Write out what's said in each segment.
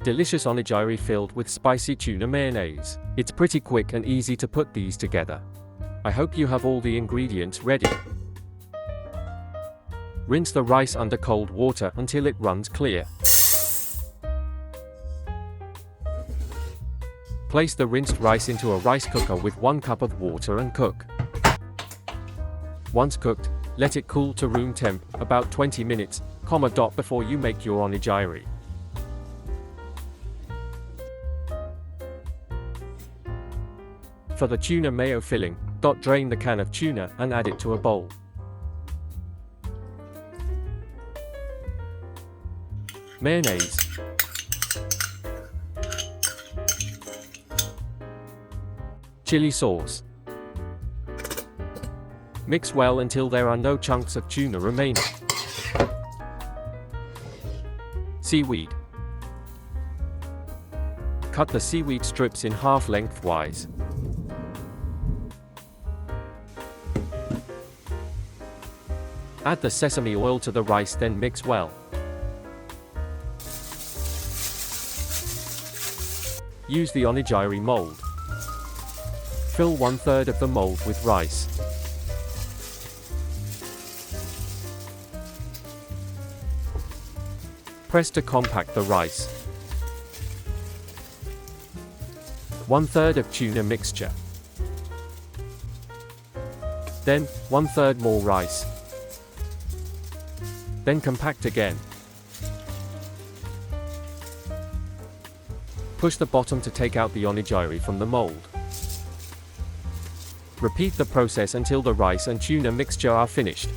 Delicious onigiri filled with spicy tuna mayonnaise. It's pretty quick and easy to put these together. I hope you have all the ingredients ready. Rinse the rice under cold water until it runs clear. Place the rinsed rice into a rice cooker with 1 cup of water and cook. Once cooked, let it cool to room temp, about 20 minutes, before you make your onigiri. For the tuna mayo filling, drain the can of tuna and add it to a bowl. Mayonnaise. Chili sauce. Mix well until there are no chunks of tuna remaining. Seaweed. Cut the seaweed strips in half lengthwise. Add the sesame oil to the rice, then mix well. Use the onigiri mold. Fill 1/3 of the mold with rice. Press to compact the rice. 1/3 of tuna mixture. Then, 1/3 more rice. Then compact again. Push the bottom to take out the onigiri from the mold. Repeat the process until the rice and tuna mixture are finished.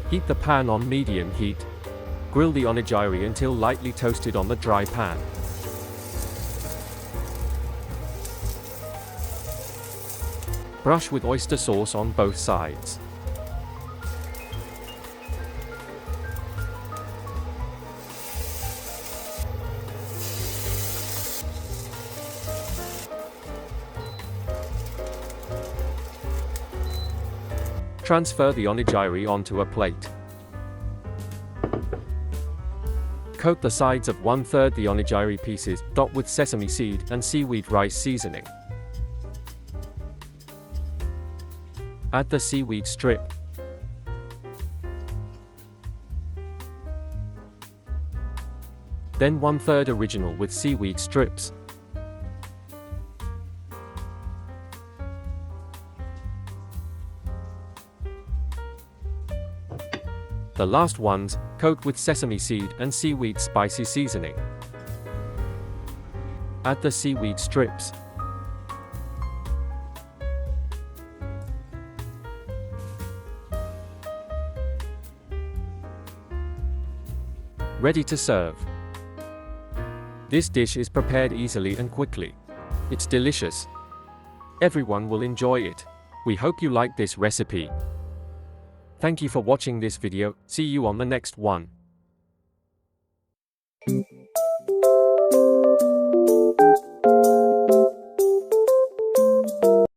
Heat the pan on medium heat. Grill the onigiri until lightly toasted on the dry pan. Brush with oyster sauce on both sides. Transfer the onigiri onto a plate. Coat the sides of 1/3 the onigiri pieces, with sesame seed and seaweed rice seasoning. Add the seaweed strip. Then 1/3 original with seaweed strips. The last ones, coat with sesame seed and seaweed spicy seasoning. Add the seaweed strips. Ready to serve. This dish is prepared easily and quickly. It's delicious. Everyone will enjoy it. We hope you like this recipe. Thank you for watching this video. See you on the next one.